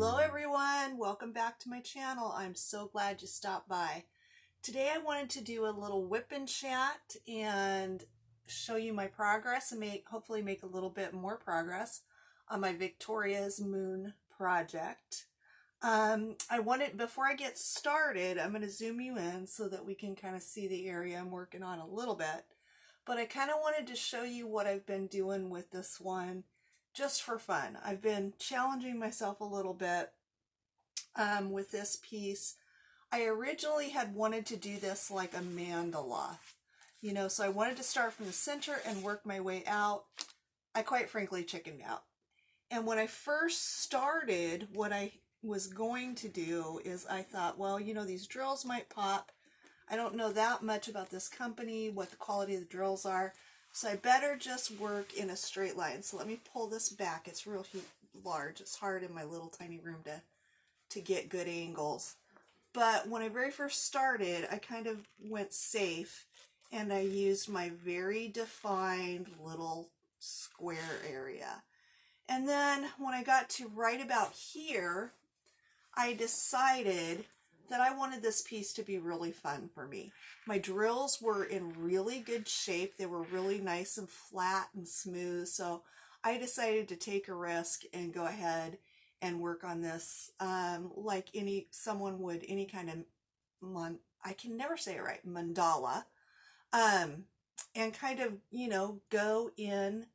Hello everyone, welcome back to my channel. I'm so glad you stopped by. Today I wanted to do a little whip and chat and show you my progress and hopefully make a little bit more progress on my Victoria's Moon project. Before I get started, I'm going to zoom you in so that we can kind of see the area I'm working on a little bit. But I kind of wanted to show you what I've been doing with this one just for fun. I've been challenging myself a little bit with this piece. I originally had wanted to do this like a mandala, so I wanted to start from the center and work my way out. I quite frankly chickened out. And when I first started, what I was going to do is I thought, well, these drills might pop. I don't know that much about this company, what the quality of the drills are. So I better just work in a straight line. So let me pull this back. It's real large. It's hard in my little tiny room to get good angles. But when I very first started, I kind of went safe and I used my very defined little square area. And then when I got to right about here, I decided that I wanted this piece to be really fun for me. My drills were in really good shape. They were really nice and flat and smooth. So I decided to take a risk and go ahead and work on this like someone would any kind of, I can never say it right, mandala, and kind of, go in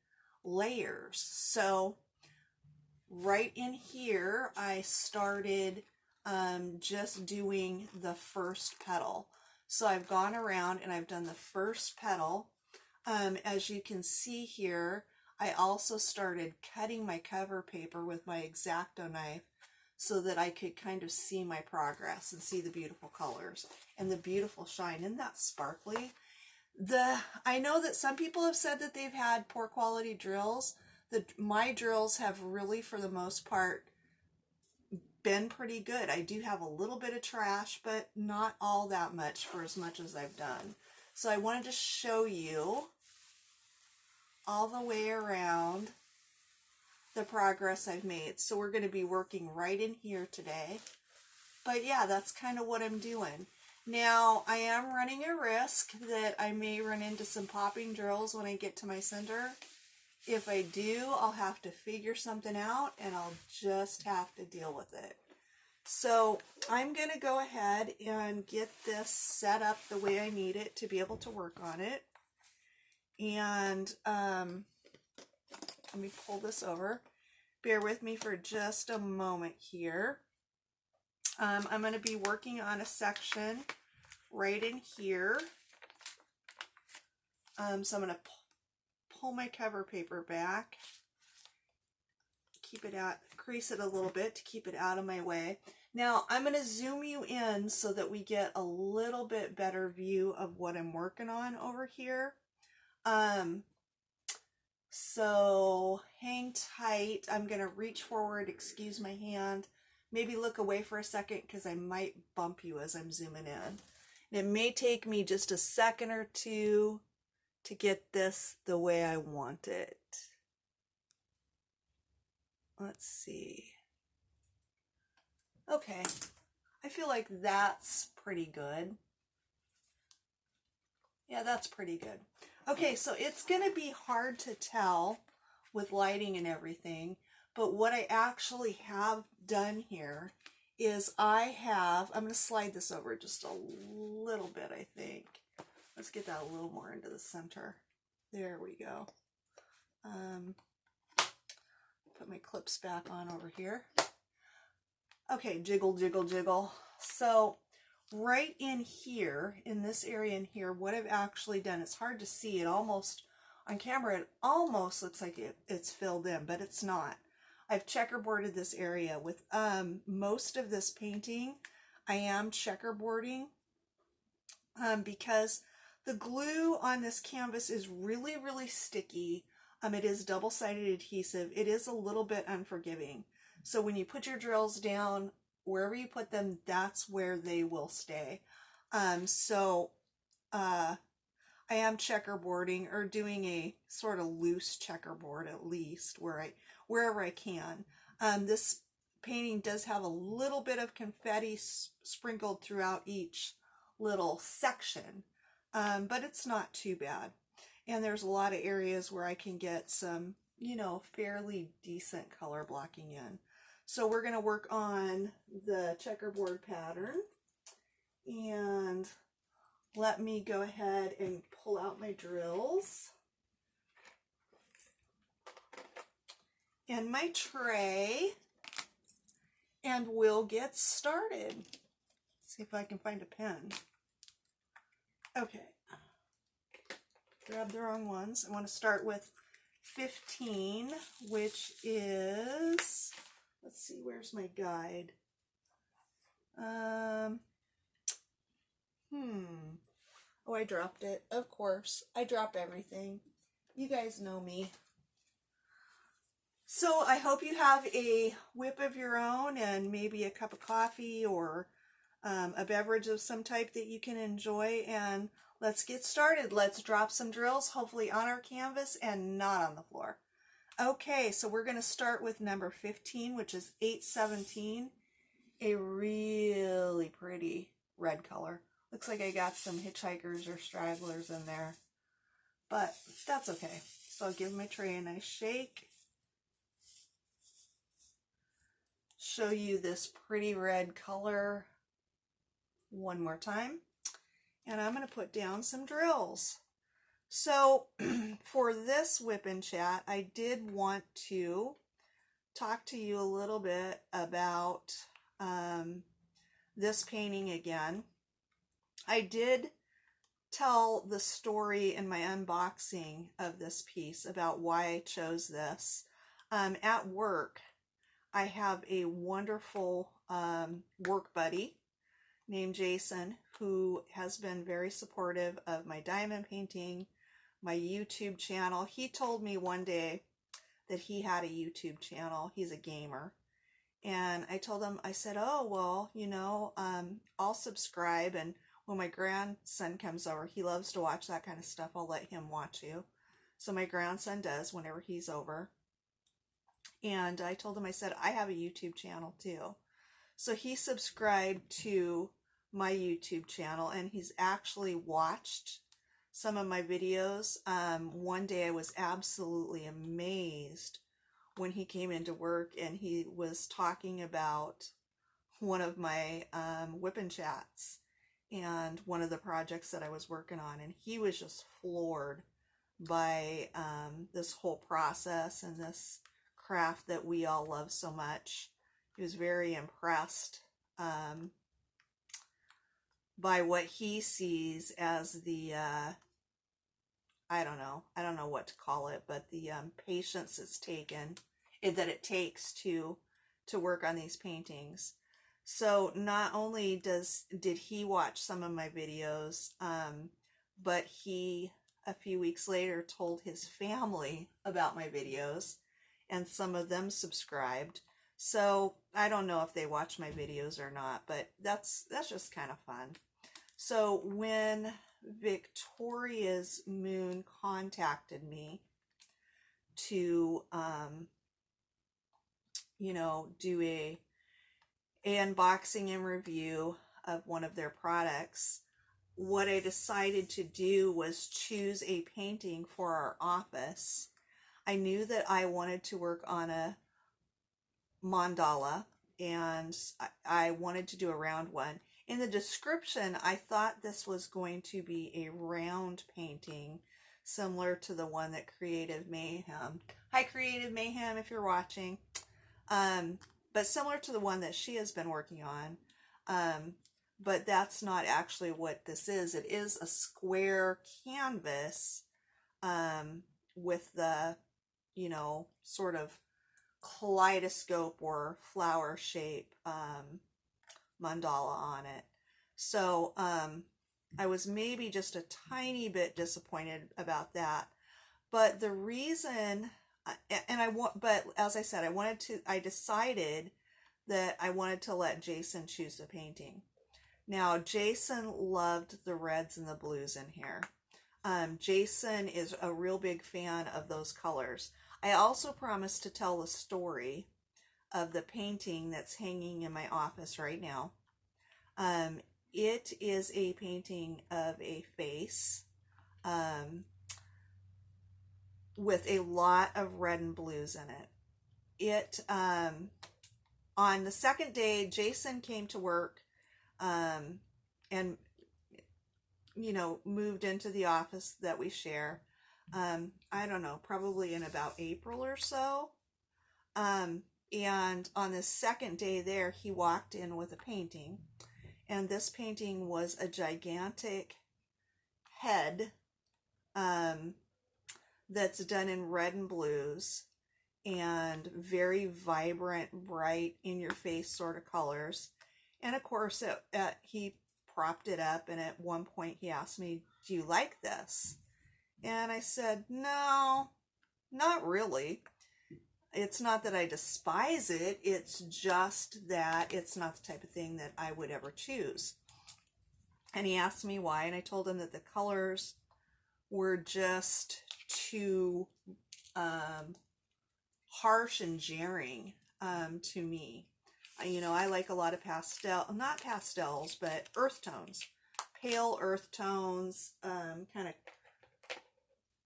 layers. So right in here, I started just doing the first petal. So I've gone around and I've done the first petal. As you can see here, I also started cutting my cover paper with my X-Acto knife so that I could kind of see my progress and see the beautiful colors and the beautiful shine. Isn't that sparkly? I know that some people have said that they've had poor quality drills. My drills have really, for the most part, been pretty good. I do have a little bit of trash, but not all that much for as much as I've done. So I wanted to show you all the way around the progress I've made. So we're going to be working right in here today. But yeah, that's kind of what I'm doing. Now, I am running a risk that I may run into some popping drills when I get to my center. If I do, I'll have to figure something out and I'll just have to deal with it. So I'm going to go ahead and get this set up the way I need it to be able to work on it. And let me pull this over. Bear with me for just a moment here. I'm going to be working on a section right in here. So I'm going to pull my cover paper back, keep it out, crease it a little bit to keep it out of my way. Now I'm going to zoom you in so that we get a little bit better view of what I'm working on over here. So hang tight. I'm going to reach forward, excuse my hand, maybe look away for a second because I might bump you as I'm zooming in. And it may take me just a second or two to get this the way I want it. Let's see. Okay, I feel like that's pretty good. Yeah, that's pretty good. Okay, so it's going to be hard to tell with lighting and everything, but what I actually have done here is I'm going to slide this over just a little bit, I think. Let's get that a little more into the center. There we go. Put my clips back on over here. Okay, jiggle, jiggle, jiggle. So right in here, in this area in here, what I've actually done, it's hard to see. It almost, on camera, it almost looks like it's filled in, but it's not. I've checkerboarded this area with most of this painting. I am checkerboarding because the glue on this canvas is really, really sticky. It is double-sided adhesive. It is a little bit unforgiving. So when you put your drills down, wherever you put them, that's where they will stay. I am checkerboarding or doing a sort of loose checkerboard at least wherever I can. This painting does have a little bit of confetti sprinkled throughout each little section, but it's not too bad. And there's a lot of areas where I can get some, you know, fairly decent color blocking in. So we're going to work on the checkerboard pattern, and let me go ahead and pull out my drills and my tray, and we'll get started. See if I can find a pen. Okay. Grab the wrong ones. I want to start with 15, which is, let's see, where's my guide? Oh, I dropped it. Of course. I drop everything. You guys know me. So I hope you have a whip of your own and maybe a cup of coffee or a beverage of some type that you can enjoy, and let's get started. Let's drop some drills, hopefully on our canvas and not on the floor. Okay, so we're going to start with number 15, which is 817, a really pretty red color. Looks like I got some hitchhikers or stragglers in there, but that's okay. So I'll give my tray a nice shake. Show you this pretty red color one more time, and I'm going to put down some drills. So for this whip and chat, I did want to talk to you a little bit about this painting again. I did tell the story in my unboxing of this piece about why I chose this. At work, I have a wonderful work buddy named Jason, who has been very supportive of my diamond painting, my YouTube channel. He told me one day that he had a YouTube channel. He's a gamer. And I told him, I said, oh, well, you know, I'll subscribe, and when my grandson comes over, he loves to watch that kind of stuff, I'll let him watch you. So my grandson does whenever he's over. And I told him, I said, I have a YouTube channel too. So he subscribed to my YouTube channel, and he's actually watched some of my videos. One day I was absolutely amazed when he came into work, and he was talking about one of my whip and chats and one of the projects that I was working on, and he was just floored by this whole process and this craft that we all love so much. He was very impressed by what he sees as the I don't know what to call it, but the patience that it takes to work on these paintings. So not only did he watch some of my videos, but he, a few weeks later, told his family about my videos, and some of them subscribed. So I don't know if they watch my videos or not, but that's just kind of fun. So when Victoria's Moon contacted me to you know, do a unboxing and review of one of their products, what I decided to do was choose a painting for our office. I knew that I wanted to work on a mandala, and I wanted to do a round one. In the description, I thought this was going to be a round painting, similar to the one that Creative Mayhem. Hi, Creative Mayhem, if you're watching. But similar to the one that she has been working on. But that's not actually what this is. It is a square canvas with the, you know, sort of kaleidoscope or flower shape mandala on it. So I was maybe just a tiny bit disappointed about that. But the reason, but as I said, I decided that I wanted to let Jason choose the painting. Now, Jason loved the reds and the blues in here. Jason is a real big fan of those colors. I also promised to tell the story of the painting that's hanging in my office right now. It is a painting of a face with a lot of red and blues in it. On the second day, Jason came to work and, moved into the office that we share. I don't know, probably in about April or so. And on the second day there, he walked in with a painting. And this painting was a gigantic head that's done in red and blues and very vibrant, bright, in-your-face sort of colors. And of course, he propped it up, and at one point he asked me, "Do you like this?" And I said, "No, not really. It's not that I despise it, it's just that it's not the type of thing that I would ever choose." And he asked me why, and I told him that the colors were just too harsh and jarring to me. I like a lot of not pastels, but earth tones, pale earth tones, kind of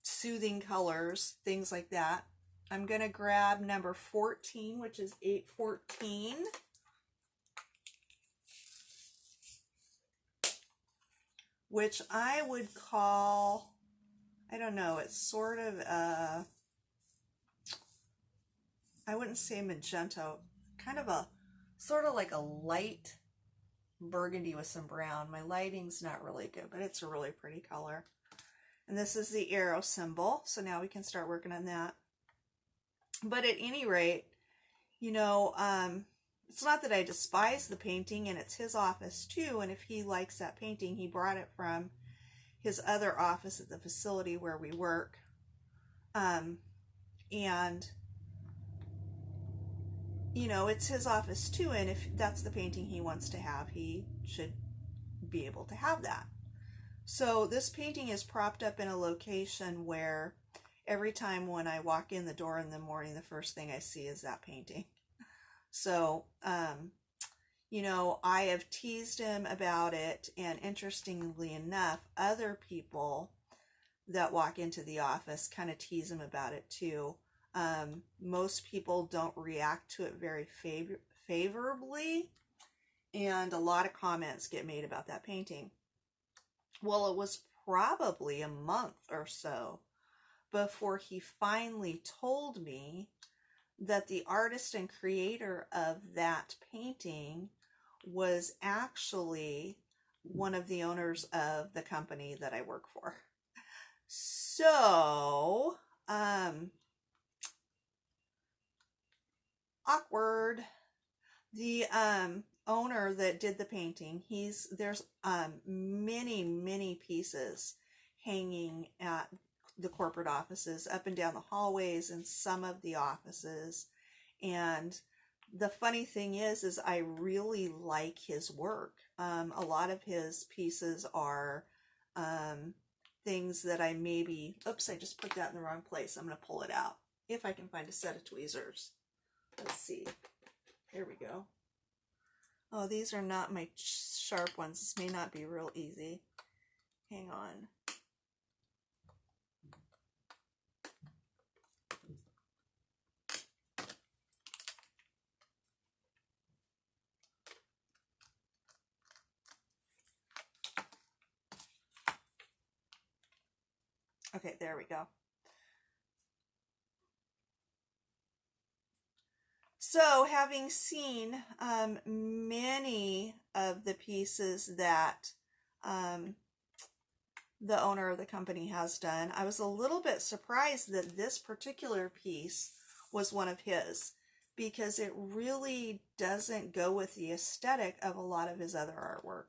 soothing colors, things like that. I'm going to grab number 14, which is 814. Which I would call, I don't know, it's sort of I wouldn't say magenta, kind of a, sort of like a light burgundy with some brown. My lighting's not really good, but it's a really pretty color. And this is the arrow symbol, so now we can start working on that. But at any rate, it's not that I despise the painting, and it's his office too, and if he likes that painting, he brought it from his other office at the facility where we work. It's his office too, and if that's the painting he wants to have, he should be able to have that. So this painting is propped up in a location where every time when I walk in the door in the morning, the first thing I see is that painting. So, I have teased him about it, and interestingly enough, other people that walk into the office kind of tease him about it too. Most people don't react to it very favorably, and a lot of comments get made about that painting. Well, it was probably a month or so before he finally told me that the artist and creator of that painting was actually one of the owners of the company that I work for. So, awkward. The owner that did the painting, there's many pieces hanging at the corporate offices, up and down the hallways in some of the offices. And the funny thing is I really like his work. A lot of his pieces are things that I maybe, oops, I just put that in the wrong place. I'm going to pull it out if I can find a set of tweezers. Let's see. Here we go. Oh, these are not my sharp ones. This may not be real easy. Hang on. Okay, there we go. So, having seen many of the pieces that the owner of the company has done, I was a little bit surprised that this particular piece was one of his, because it really doesn't go with the aesthetic of a lot of his other artwork.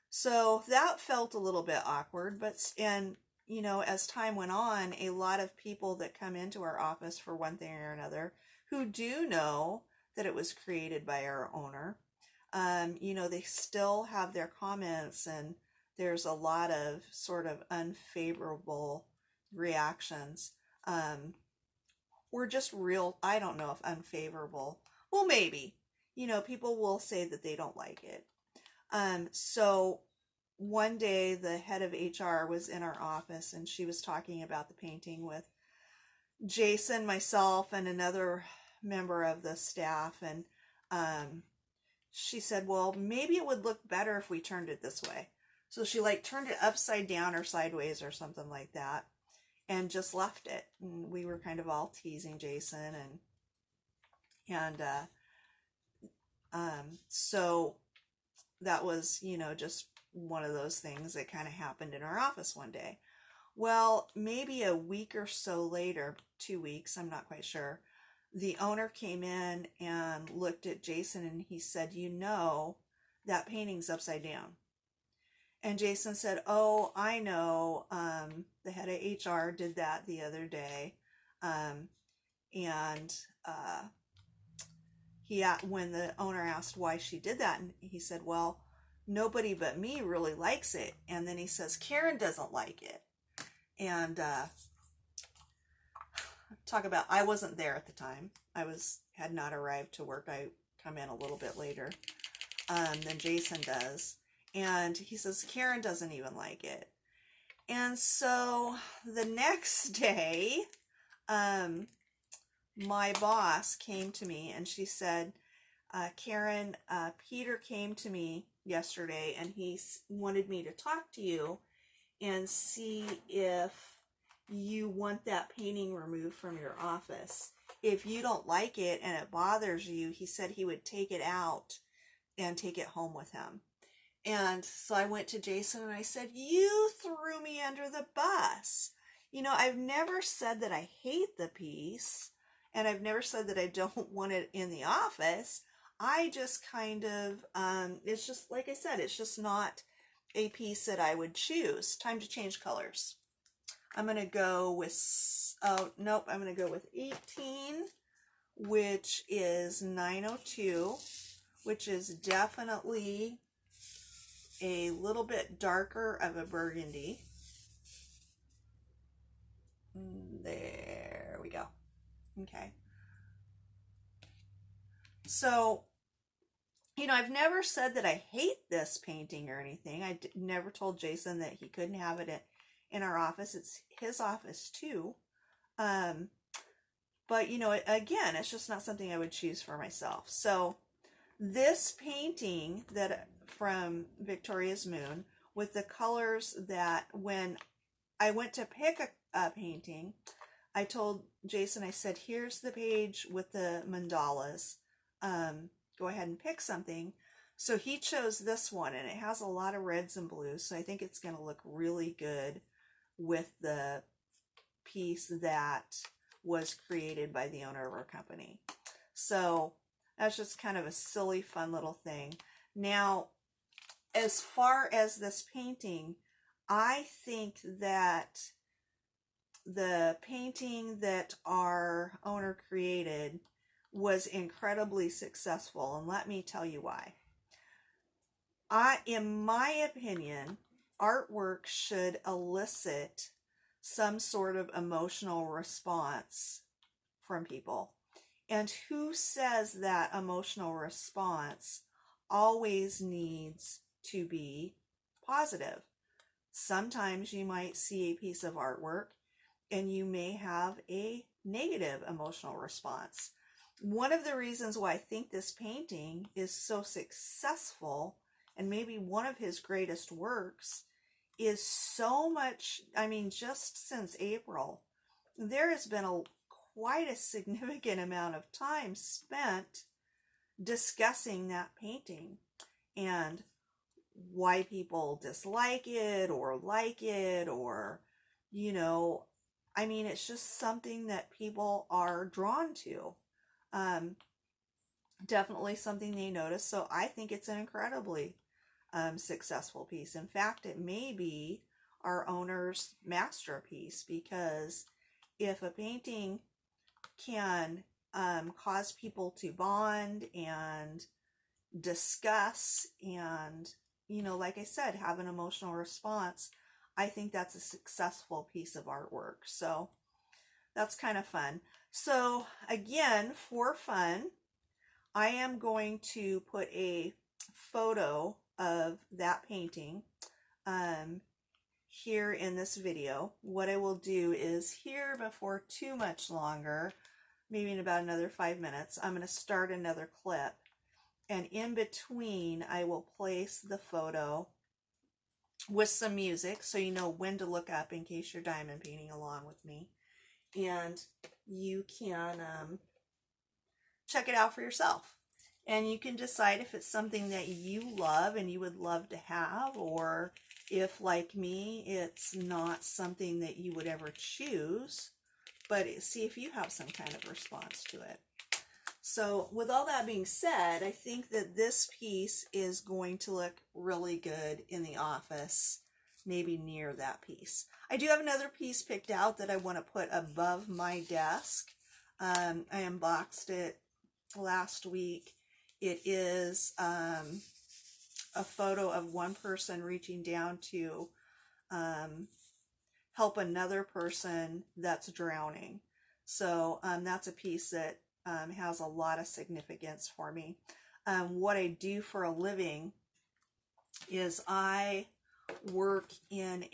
So that felt a little bit awkward, as time went on, a lot of people that come into our office for one thing or another, who do know that it was created by our owner, they still have their comments, and there's a lot of sort of unfavorable reactions. Or just real, I don't know if unfavorable, Well, maybe. You know, people will say that they don't like it. So one day the head of HR was in our office and she was talking about the painting with Jason, myself, and another member of the staff. And she said, well, maybe it would look better if we turned it this way. So she like turned it upside down or sideways or something like that and just left it. And we were kind of all teasing Jason and so that was, you know, just one of those things that kind of happened in our office one day. Well, maybe a week or so later, 2 weeks, I'm not quite sure, the owner came in and looked at Jason and he said, you know, that painting's upside down. And Jason said, oh, I know, the head of HR did that the other day. When the owner asked why she did that, and he said, well, nobody but me really likes it. And then he says, Karen doesn't like it. And talk about, I wasn't there at the time. Had not arrived to work. I come in a little bit later than Jason does. And he says, Karen doesn't even like it. And so the next day, my boss came to me and she said, Karen, Peter came to me yesterday and he wanted me to talk to you and see if you want that painting removed from your office. If you don't like it and it bothers you, he said he would take it out and take it home with him. And so I went to Jason and I said, you threw me under the bus. You know, I've never said that I hate the piece and I've never said that I don't want it in the office. I just kind of, it's just, like I said, it's just not a piece that I would choose. Time to change colors. I'm going to go with, oh, nope, I'm going to go with 18, which is 902, which is definitely a little bit darker of a burgundy. There we go. Okay. So, you know, I've never said that I hate this painting or anything. I never told Jason that he couldn't have it in our office. It's his office too. But, you know, again, it's just not something I would choose for myself. So this painting that from Victoria's Moon with the colors that when I went to pick a painting, I told Jason, I said, here's the page with the mandalas. Go ahead and pick something. So he chose this one and it has a lot of reds and blues. So I think it's going to look really good with the piece that was created by the owner of our company. So that's just kind of a silly, fun little thing. Now, as far as this painting, I think that the painting that our owner created was incredibly successful, and let me tell you why. In my opinion, artwork should elicit some sort of emotional response from people. And who says that emotional response always needs to be positive? Sometimes you might see a piece of artwork and you may have a negative emotional response. One of the reasons why I think this painting is so successful and maybe one of his greatest works is so much, I mean, just since April, there has been quite a significant amount of time spent discussing that painting and why people dislike it or, you know, I mean, it's just something that people are drawn to. Definitely something they notice. So I think it's an incredibly successful piece. In fact, it may be our owner's masterpiece, because if a painting can cause people to bond and discuss and, you know, like I said, have an emotional response, I think that's a successful piece of artwork. So that's kind of fun. So again, for fun, I am going to put a photo of that painting here in this video. What I will do is here before too much longer, maybe in about another 5 minutes, I'm going to start another clip. And in between, I will place the photo with some music so you know when to look up in case you're diamond painting along with me. And you can check it out for yourself. And you can decide if it's something that you love and you would love to have, or if, like me, it's not something that you would ever choose, but see if you have some kind of response to it. So with all that being said, I think that this piece is going to look really good in the office, maybe near that piece. I do have another piece picked out that I want to put above my desk. I unboxed it last week. It is a photo of one person reaching down to help another person that's drowning. So that's a piece that has a lot of significance for me. What I do for a living is I work at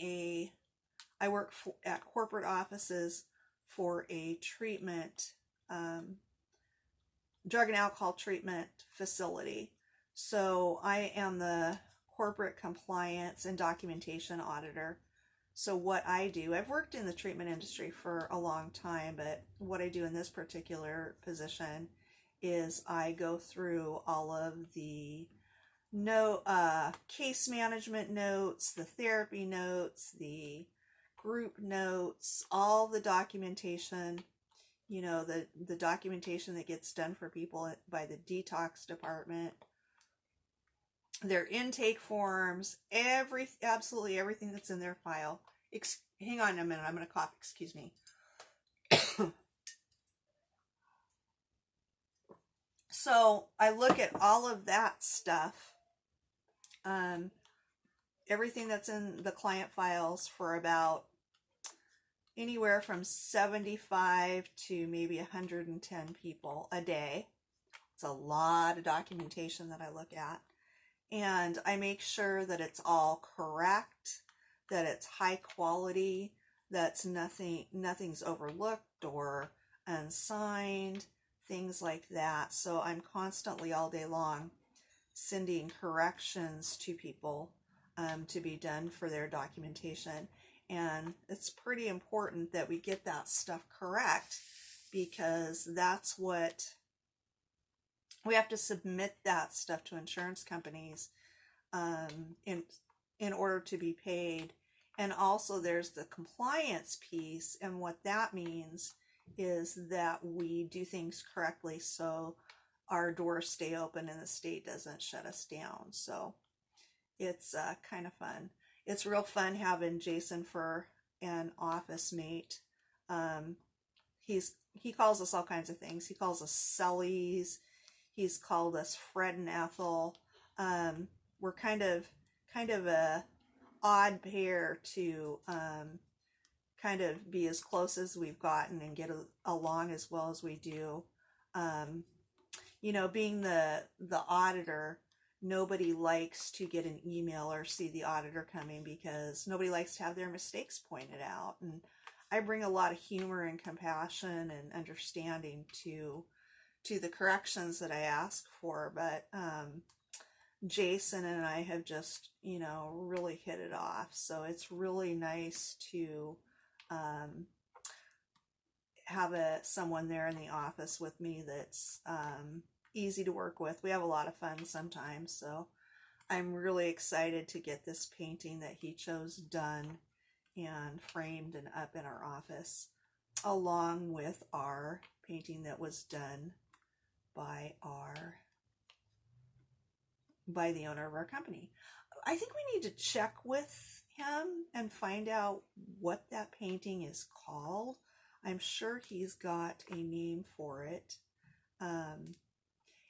corporate offices for a treatment, drug and alcohol treatment facility. So I am the corporate compliance and documentation auditor. So what I do, I've worked in the treatment industry for a long time, but what I do in this particular position is I go through all of the case management notes, the therapy notes, the group notes, all the documentation, you know, the documentation that gets done for people by the detox department, their intake forms, absolutely everything that's in their file. Hang on a minute, I'm going to cough, excuse me. So I look at all of that stuff, everything that's in the client files for about anywhere from 75 to maybe 110 people a day. It's a lot of documentation that I look at. And I make sure that it's all correct, that it's high quality, that's nothing's overlooked or unsigned, things like that. So I'm constantly all day long sending corrections to people to be done for their documentation. And it's pretty important that we get that stuff correct, because that's what we have to submit, that stuff to insurance companies in order to be paid. And also there's the compliance piece, and what that means is that we do things correctly so our doors stay open and the state doesn't shut us down. So it's kind of fun. It's real fun having Jason for an office mate. He calls us all kinds of things. He calls us Sellies. He's called us Fred and Ethel. We're kind of a odd pair to kind of be as close as we've gotten and get along as well as we do. You know, being the auditor, nobody likes to get an email or see the auditor coming, because nobody likes to have their mistakes pointed out. And I bring a lot of humor and compassion and understanding to the corrections that I ask for. But Jason and I have just, you know, really hit it off. So it's really nice to have someone there in the office with me that's easy to work with. We have a lot of fun sometimes. So I'm really excited to get this painting that he chose done and framed and up in our office, along with our painting that was done by the owner of our company. I think we need to check with him and find out what that painting is called. I'm sure he's got a name for it.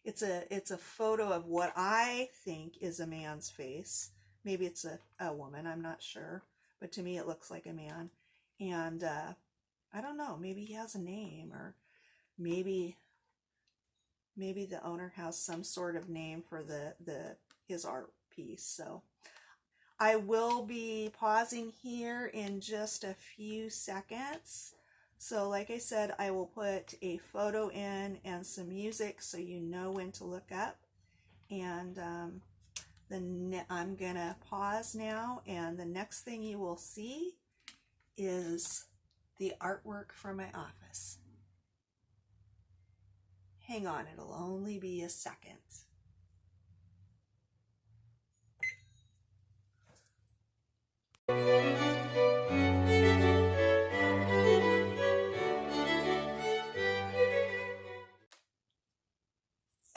It's a photo of what I think is a man's face. Maybe it's a woman, I'm not sure. But to me it looks like a man. And I don't know, maybe he has a name, or maybe maybe the owner has some sort of name for his art piece. So I will be pausing here in just a few seconds. So like I said, I will put a photo in and some music so you know when to look up. And then I'm gonna pause now, and the next thing you will see is the artwork from my office. Hang on, it'll only be a second.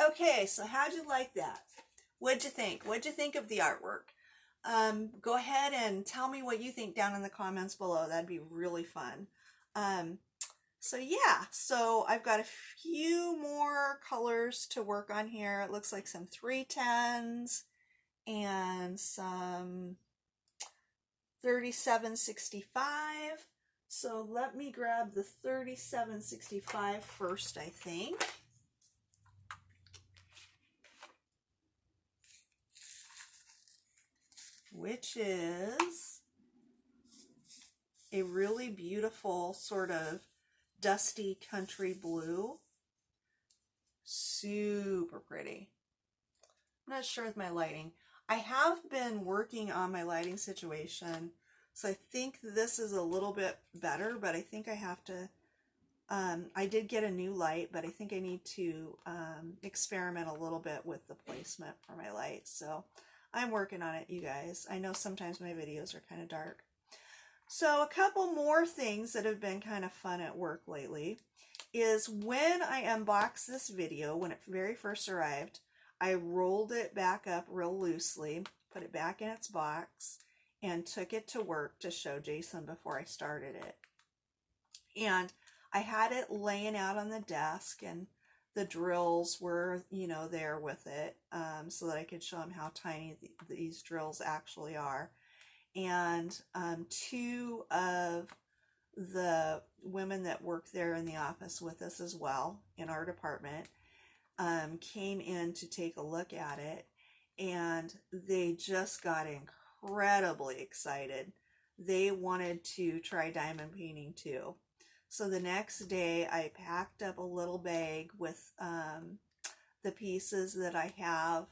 Okay, so how'd you like that? What'd you think? What'd you think of the artwork? Go ahead and tell me what you think down in the comments below. That'd be really fun. So yeah, so I've got a few more colors to work on here. It looks like some 310s and some 3765. So let me grab the 3765 first, I think. Which is a really beautiful sort of dusty country blue. Super pretty. I'm not sure with my lighting. I have been working on my lighting situation, so I think this is a little bit better, but I think I have to, I did get a new light, but I think I need to experiment a little bit with the placement for my light. So I'm working on it, you guys. I know sometimes my videos are kind of dark. So a couple more things that have been kind of fun at work lately is when I unboxed this video, when it very first arrived, I rolled it back up real loosely, put it back in its box, and took it to work to show Jason before I started it. And I had it laying out on the desk, and the drills were, you know, there with it, so that I could show him how tiny these drills actually are. And two of the women that work there in the office with us as well in our department came in to take a look at it, and they just got incredibly excited. They wanted to try diamond painting too. So the next day I packed up a little bag with the pieces that I have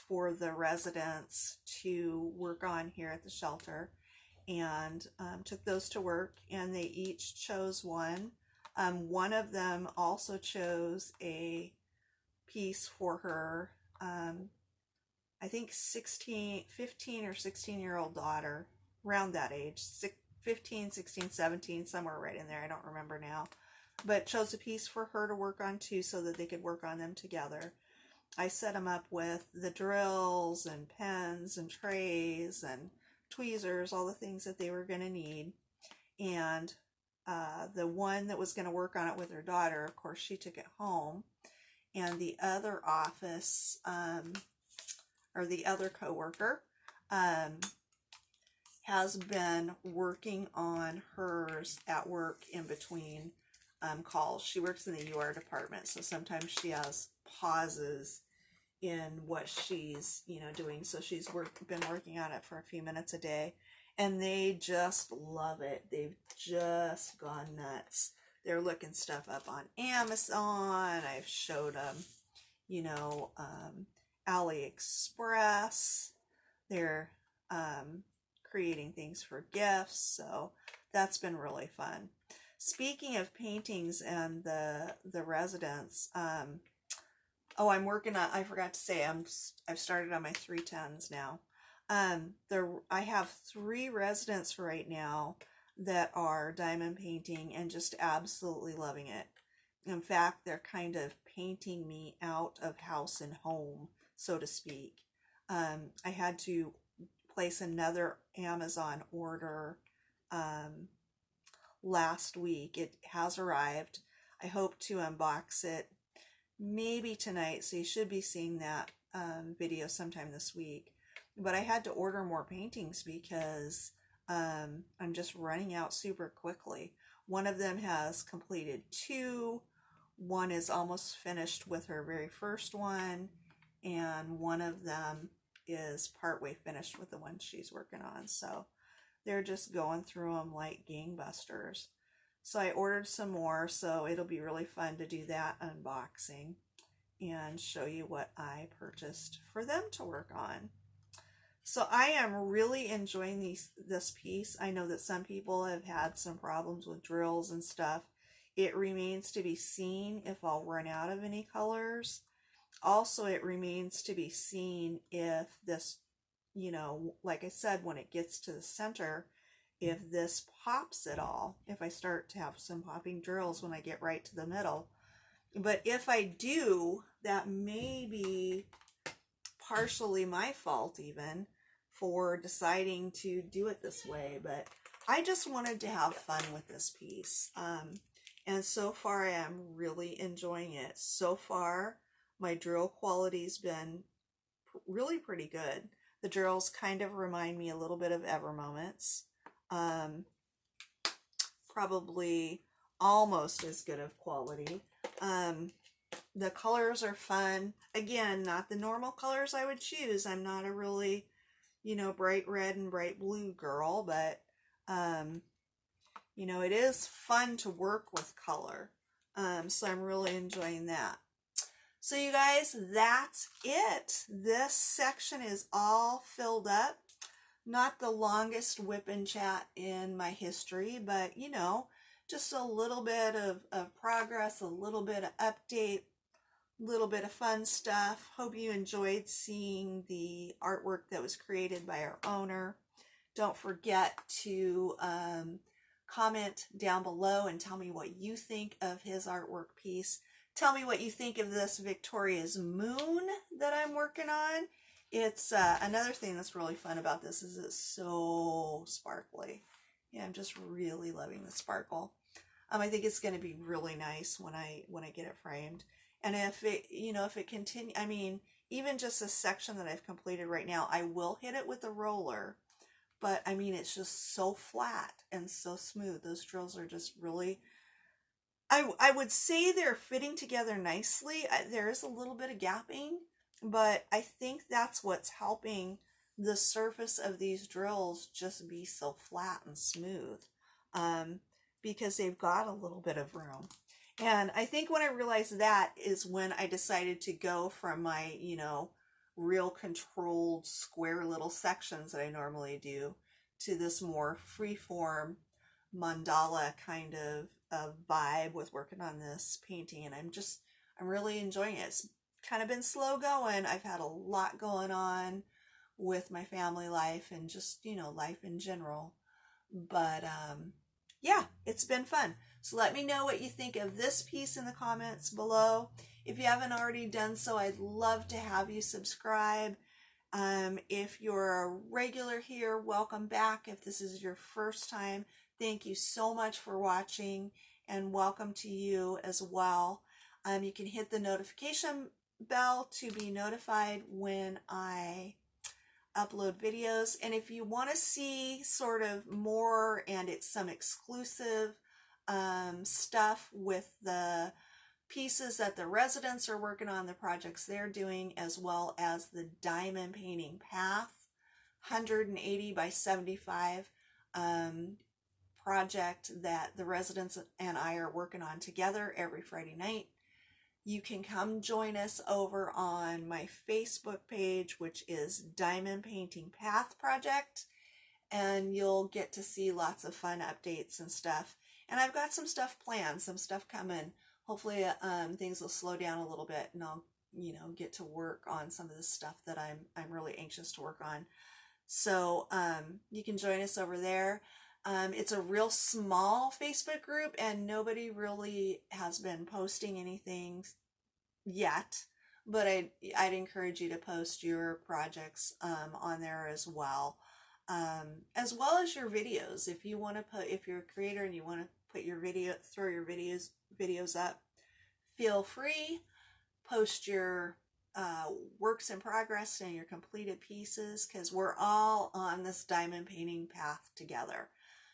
for the residents to work on here at the shelter, and took those to work, and they each chose one. One of them also chose a piece for her, I think 15 or 16-year-old daughter, around that age, 15, 16, 17, somewhere right in there, I don't remember now, but chose a piece for her to work on too, so that they could work on them together. I set them up with the drills and pens and trays and tweezers, all the things that they were going to need. And the one that was going to work on it with her daughter, of course, she took it home. And the other office, or the other coworker, has been working on hers at work in between calls. She works in the UR department, so sometimes she has pauses in what she's, you know, doing. So she's been working on it for a few minutes a day, and they just love it. They've just gone nuts. They're looking stuff up on Amazon. I've showed them, you know, AliExpress. They're creating things for gifts, so that's been really fun. Speaking of paintings and the residents, oh, I'm working on, I forgot to say, I've started on my 310s now. I have 3 residents right now that are diamond painting and just absolutely loving it. In fact, they're kind of painting me out of house and home, so to speak. I had to place another Amazon order last week. It has arrived. I hope to unbox it maybe tonight, so you should be seeing that video sometime this week. But I had to order more paintings because I'm just running out super quickly. One of them has completed 2, one is almost finished with her very first one, and one of them is partway finished with the one she's working on. So they're just going through them like gangbusters. So I ordered some more, so it'll be really fun to do that unboxing and show you what I purchased for them to work on. So I am really enjoying this piece. I know that some people have had some problems with drills and stuff. It remains to be seen if I'll run out of any colors. Also, it remains to be seen if this, you know, like I said, when it gets to the center, if this pops at all, if I start to have some popping drills when I get right to the middle. But if I do, that may be partially my fault even for deciding to do it this way. But I just wanted to have fun with this piece. And so far I am really enjoying it. So far my drill quality's been really pretty good. The drills kind of remind me a little bit of Ever Moments. Probably almost as good of quality. The colors are fun. Again, not the normal colors I would choose. I'm not a really, you know, bright red and bright blue girl, but, you know, it is fun to work with color. So I'm really enjoying that. So you guys, that's it. This section is all filled up. Not the longest whip and chat in my history, but, you know, just a little bit of progress, a little bit of update, a little bit of fun stuff. Hope you enjoyed seeing the artwork that was created by our owner. Don't forget to comment down below and tell me what you think of his artwork piece. Tell me what you think of this Victoria's Moon that I'm working on. It's another thing that's really fun about this is it's so sparkly. Yeah, I'm just really loving the sparkle. I think it's going to be really nice when I get it framed. And if it, you know, if it continue, I mean, even just this section that I've completed right now, I will hit it with a roller. But I mean, it's just so flat and so smooth. Those drills are just really, I would say they're fitting together nicely. There is a little bit of gapping, but I think that's what's helping the surface of these drills just be so flat and smooth, because they've got a little bit of room. And I think when I realized that is when I decided to go from my, you know, real controlled square little sections that I normally do to this more freeform mandala kind of vibe with working on this painting. And I'm really enjoying it. It's kind of been slow going. I've had a lot going on with my family life and just, you know, life in general. But yeah, it's been fun. So let me know what you think of this piece in the comments below. If you haven't already done so, I'd love to have you subscribe. If you're a regular here, welcome back. If this is your first time, thank you so much for watching and welcome to you as well. You can hit the notification bell to be notified when I upload videos. And if you want to see sort of more and it's some exclusive stuff with the pieces that the residents are working on, the projects they're doing, as well as the diamond painting path 180 by 75 project that the residents and I are working on together every Friday night. You can come join us over on my Facebook page, which is Diamond Painting Path Project, and you'll get to see lots of fun updates and stuff. And I've got some stuff planned, some stuff coming. Hopefully things will slow down a little bit and I'll, you know, get to work on some of the stuff that I'm really anxious to work on. So you can join us over there. It's a real small Facebook group and nobody really has been posting anything yet, but I'd encourage you to post your projects on there as well as your videos. If you want to if you're a creator and you want to put your throw your videos up, feel free. Post your works in progress and your completed pieces, because we're all on this diamond painting path together.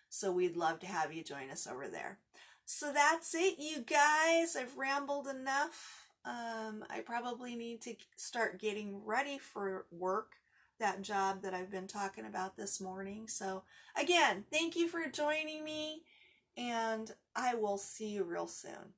So we'd love to have you join us over there. So that's it, you guys. I've rambled enough. I probably need to start getting ready for work, that job that I've been talking about this morning. So again, thank you for joining me, and I will see you real soon.